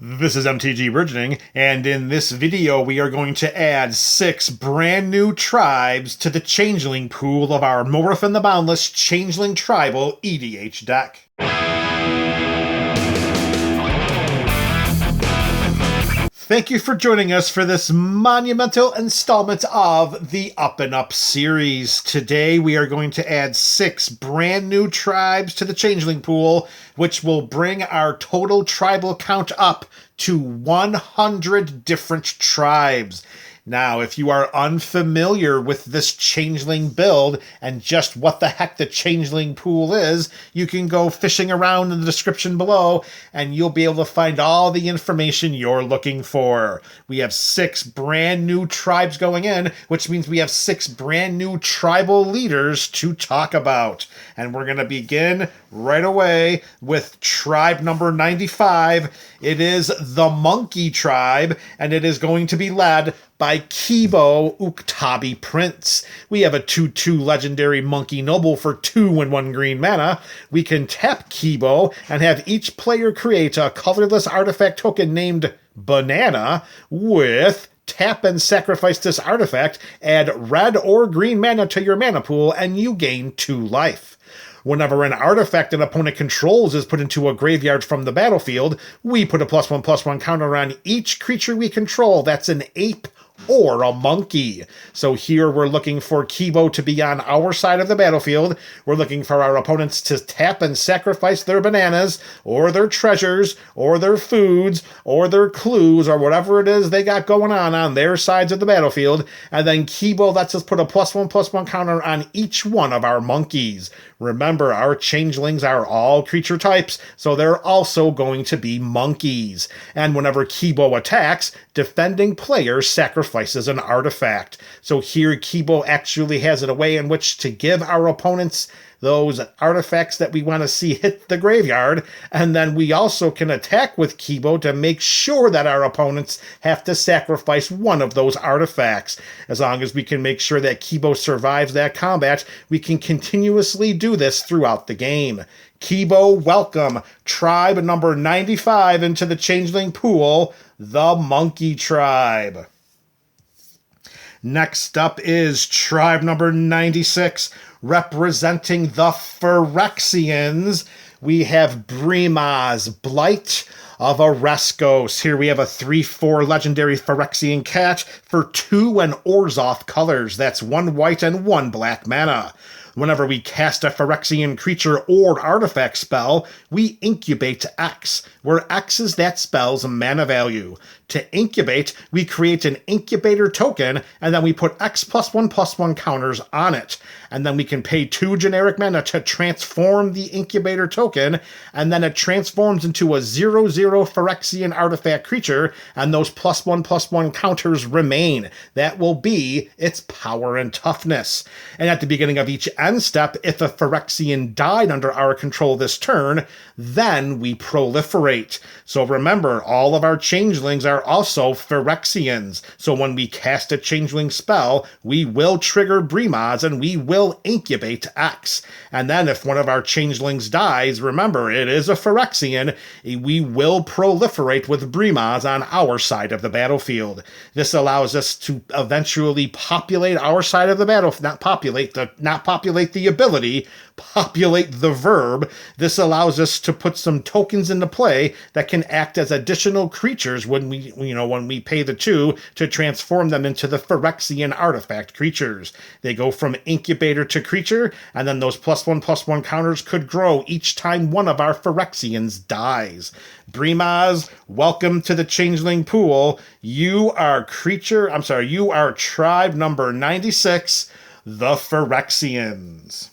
This is MTG Burgeoning, and in this video we are going to add 6 brand new tribes to the Changeling Pool of our Morophon the Boundless Changeling Tribal EDH deck. Thank you for joining us for this monumental installment of the Up and Up series. Today we are going to add 6 brand new tribes to the Changeling Pool, which will bring our total tribal count up to 100 different tribes. Now, if you are unfamiliar with this Changeling build and just what the heck the Changeling Pool is, you can go fishing around in the description below and you'll be able to find all the information you're looking for. We have 6 brand new tribes going in, which means we have 6 brand new tribal leaders to talk about. And we're going to begin right away with tribe number 95. It is the Monkey Tribe, and it is going to be led by Kibo Uktabi Prince. We have a 2/2 legendary Monkey Noble for 2 and 1 green mana. We can tap Kibo and have each player create a colorless artifact token named Banana with tap and sacrifice this artifact, add red or green mana to your mana pool, and you gain 2 life. Whenever an artifact an opponent controls is put into a graveyard from the battlefield, we put a +1/+1 counter on each creature we control that's an ape or a monkey. So here we're looking for Kibo to be on our side of the battlefield. We're looking for our opponents to tap and sacrifice their bananas, or their treasures, or their foods, or their clues, or whatever it is they got going on their sides of the battlefield. And then Kibo lets us put a +1/+1 counter on each one of our monkeys. Remember, our changelings are all creature types, so they're also going to be monkeys. And whenever Kibo attacks, defending player sacrifices an artifact. So here Kibo actually has a way in which to give our opponents those artifacts that we want to see hit the graveyard, and then we also can attack with Kibo to make sure that our opponents have to sacrifice one of those artifacts. As long as we can make sure that Kibo survives that combat, we can continuously do this throughout the game. Kibo, welcome tribe number 95 into the Changeling Pool, the Monkey Tribe. Next up is tribe number 96, representing the Phyrexians. We have Brimaz, Blight of Areskos. Here we have a 3/4 legendary Phyrexian cat for 2 and Orzhov colors. That's 1 white and 1 black mana. Whenever we cast a Phyrexian creature or artifact spell, we incubate X, where X is that spell's mana value. To incubate, we create an incubator token, and then we put X +1/+1 counters on it. And then we can pay 2 generic mana to transform the incubator token, and then it transforms into a 0/0 Phyrexian artifact creature, and those +1/+1 counters remain. That will be its power and toughness. And at the beginning of each end step, if a Phyrexian died under our control this turn, then we proliferate. So remember, all of our changelings are also Phyrexians. So when we cast a changeling spell, we will trigger Brimaz and we will incubate X. And then if one of our changelings dies, remember, it is a Phyrexian, we will proliferate with Brimaz on our side of the battlefield. This allows us to eventually populate our side of the battlefield, not populate the ability, populate the verb. This allows us to put some tokens into play that can act as additional creatures when we pay the 2 to transform them into the Phyrexian artifact creatures. They go from incubator to creature, and then those +1/+1 counters could grow each time one of our Phyrexians dies. Brimaz, welcome to the Changeling Pool. You are tribe number 96, the Phyrexians.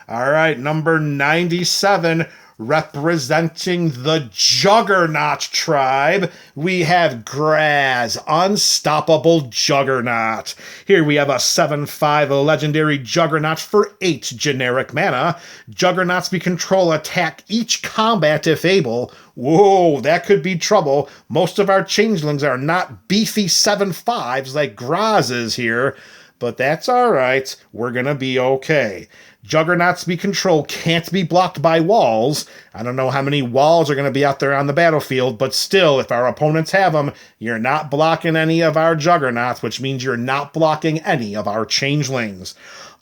All right, number 97, representing the Juggernaut Tribe, we have Graz, Unstoppable Juggernaut. Here we have a 7/5 legendary Juggernaut for 8 generic mana. Juggernauts we control attack each combat if able. Whoa, that could be trouble. Most of our changelings are not beefy 7/5s like Graz is here. but that's all right. We're going to be okay. Juggernauts we control can't be blocked by walls. I don't know how many walls are going to be out there on the battlefield, but still, if our opponents have them, you're not blocking any of our Juggernauts, which means you're not blocking any of our Changelings.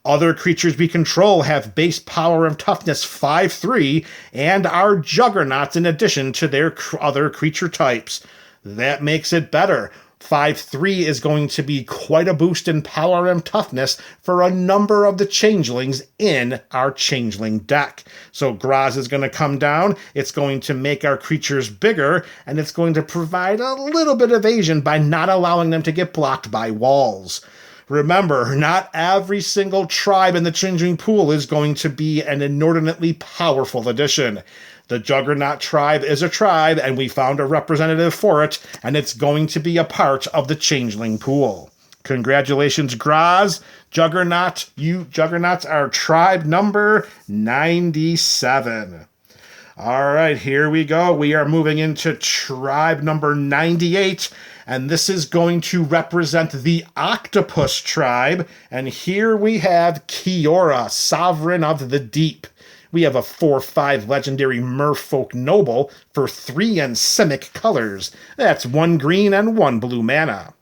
Other creatures we control have base power and toughness 5/3, and are Juggernauts in addition to their other creature types. That makes it better. 5/3 is going to be quite a boost in power and toughness for a number of the Changelings in our Changeling deck. So Graz is going to come down, it's going to make our creatures bigger, and it's going to provide a little bit of evasion by not allowing them to get blocked by walls. Remember, not every single tribe in the Changeling Pool is going to be an inordinately powerful addition. The Juggernaut Tribe is a tribe, and we found a representative for it, and it's going to be a part of the Changeling Pool. Congratulations, Graz. Juggernaut, you Juggernauts are tribe number 97. All right, here we go. We are moving into tribe number 98, and this is going to represent the Octopus Tribe. And here we have Kiora, Sovereign of the Deep. We have a 4/5 legendary merfolk noble for 3 and Simic colors. That's 1 green and 1 blue mana.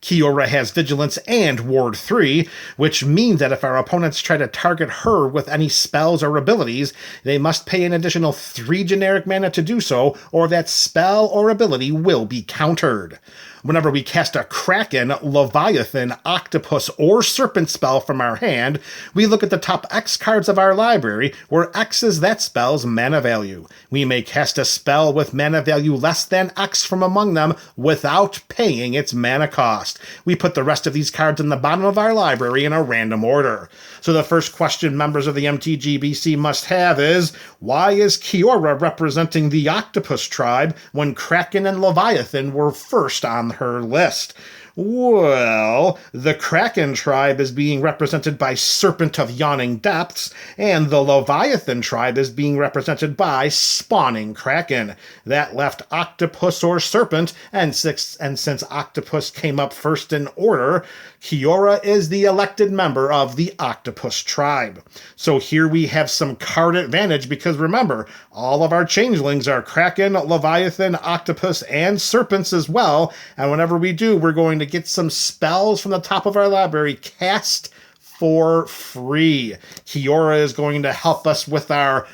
Kiora has Vigilance and Ward 3, which means that if our opponents try to target her with any spells or abilities, they must pay an additional 3 generic mana to do so, or that spell or ability will be countered. Whenever we cast a Kraken, Leviathan, Octopus, or Serpent spell from our hand, we look at the top X cards of our library, where X is that spell's mana value. We may cast a spell with mana value less than X from among them without paying its mana cost. We put the rest of these cards in the bottom of our library in a random order. So the first question members of the MTGBC must have is, why is Kiora representing the Octopus Tribe when Kraken and Leviathan were first on her list? Well, the Kraken Tribe is being represented by Serpent of Yawning Depths, and the Leviathan Tribe is being represented by Spawning Kraken. That left Octopus or Serpent, and since Octopus came up first in order, Kiora is the elected member of the Octopus Tribe. So here we have some card advantage, because remember, all of our Changelings are Kraken, Leviathan, Octopus, and Serpents as well, and whenever we do, we're going to get some spells from the top of our library cast for free. Kiora is going to help us with our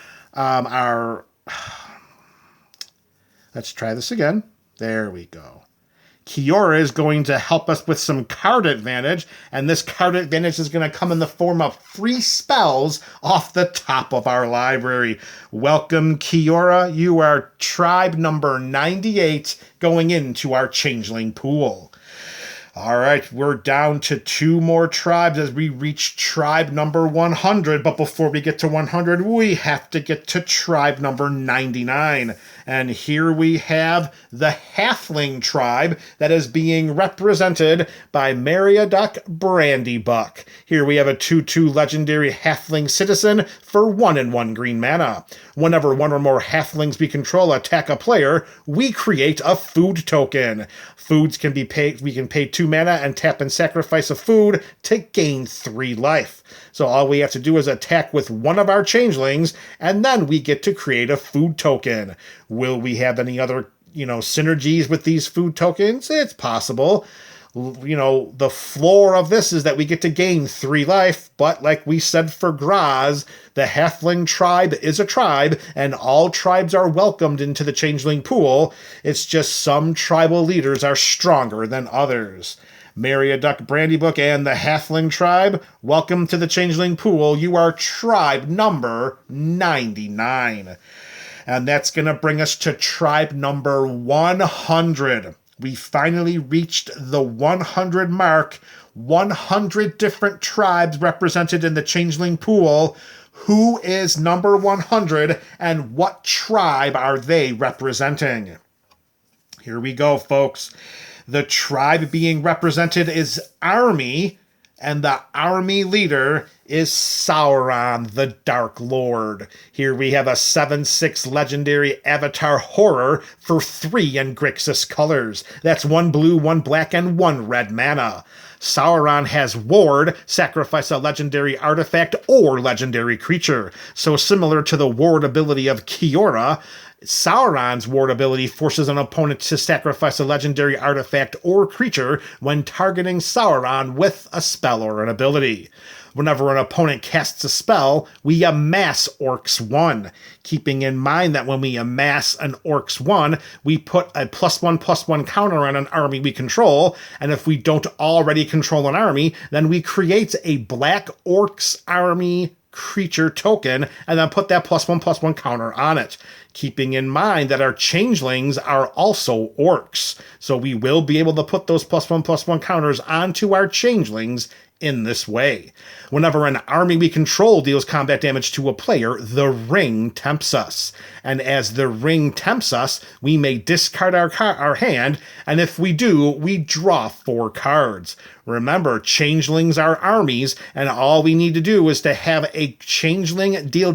let's try this again. There we go. Kiora is going to help us with some card advantage, and this card advantage is going to come in the form of free spells off the top of our library. Welcome, Kiora. You are tribe number 98 going into our Changeling Pool. All right, we're down to 2 more tribes as we reach tribe number 100. But before we get to 100, we have to get to tribe number 99. And here we have the Halfling Tribe that is being represented by Meriadoc Brandybuck. Here we have a 2/2 legendary Halfling Citizen for 1 and 1 green mana. Whenever 1 or more Halflings we control attack a player, we create a food token. Foods can be paid, we can pay 2 mana and tap and sacrifice a food to gain 3 life. So all we have to do is attack with one of our Changelings, and then we get to create a food token. Will we have any other, synergies with these food tokens? It's possible. The floor of this is that we get to gain 3 life, but like we said for Graz, the Halfling Tribe is a tribe, and all tribes are welcomed into the Changeling Pool. It's just some tribal leaders are stronger than others. Meriadoc Brandybuck and the Halfling Tribe, welcome to the Changeling Pool. You are tribe number 99. And that's going to bring us to tribe number 100. We finally reached the 100 mark. 100 different tribes represented in the Changeling Pool. Who is number 100 and what tribe are they representing? Here we go, folks. The tribe being represented is Army. And the army leader is Sauron, the Dark Lord. Here we have a 7/6 legendary avatar horror for 3 in Grixis colors. That's 1 blue, 1 black, and 1 red mana. Sauron has Ward, sacrifice a legendary artifact or legendary creature. So similar to the Ward ability of Kiora, Sauron's Ward ability forces an opponent to sacrifice a legendary artifact or creature when targeting Sauron with a spell or an ability. Whenever an opponent casts a spell, we amass Orcs 1, keeping in mind that when we amass an Orcs 1, we put a +1/+1 counter on an army we control, and if we don't already control an army, then we create a Black Orcs army creature token and then put that +1/+1 counter on it, keeping in mind that our changelings are also orcs, so we will be able to put those +1/+1 counters onto our changelings in this way. Whenever an army we control deals combat damage to a player, the ring tempts us. And as the ring tempts us, we may discard our hand, and if we do, we draw 4 cards. Remember, changelings are armies, and all we need to do is to have a changeling deal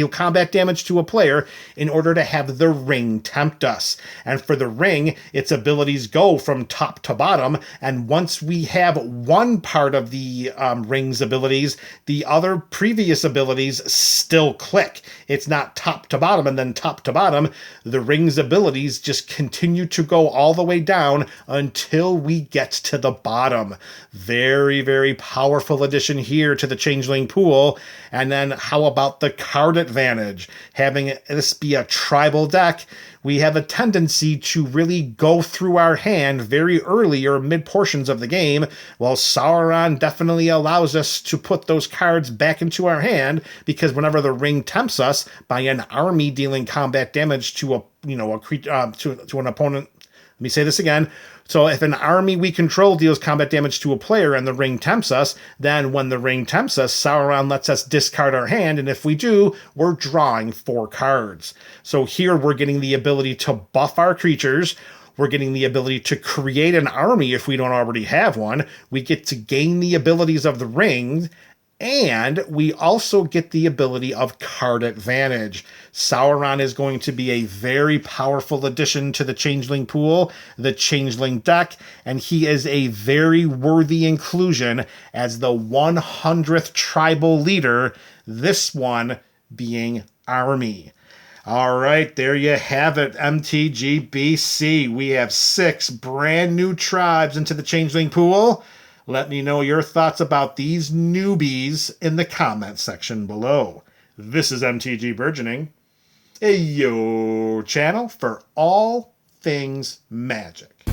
combat damage to a player in order to have the ring tempt us. And for the ring, its abilities go from top to bottom, and once we have one part of the ring's abilities, the other previous abilities still click. It's not top to bottom and then top to bottom. The ring's abilities just continue to go all the way down until we get to the bottom. Very, very powerful addition here to the Changeling Pool. And then how about the card advantage? Having this be a tribal deck, we have a tendency to really go through our hand very early or mid portions of the game, while Sauron definitely allows us to put those cards back into our hand, because whenever the ring tempts us by an army dealing combat damage to to an opponent. Let me say this again. So if an army we control deals combat damage to a player and the ring tempts us, then when the ring tempts us, Sauron lets us discard our hand, and if we do, we're drawing 4 cards. So here we're getting the ability to buff our creatures. We're getting the ability to create an army if we don't already have one. We get to gain the abilities of the ring, and we also get the ability of card advantage. Sauron is going to be a very powerful addition to the Changeling Pool, the Changeling deck, and he is a very worthy inclusion as the 100th tribal leader, this one being Army. All right, there you have it, MTG BC. We have 6 brand new tribes into the Changeling Pool. Let me know your thoughts about these newbies in the comments section below. This is MTG Burgeoning, a channel for all things magic.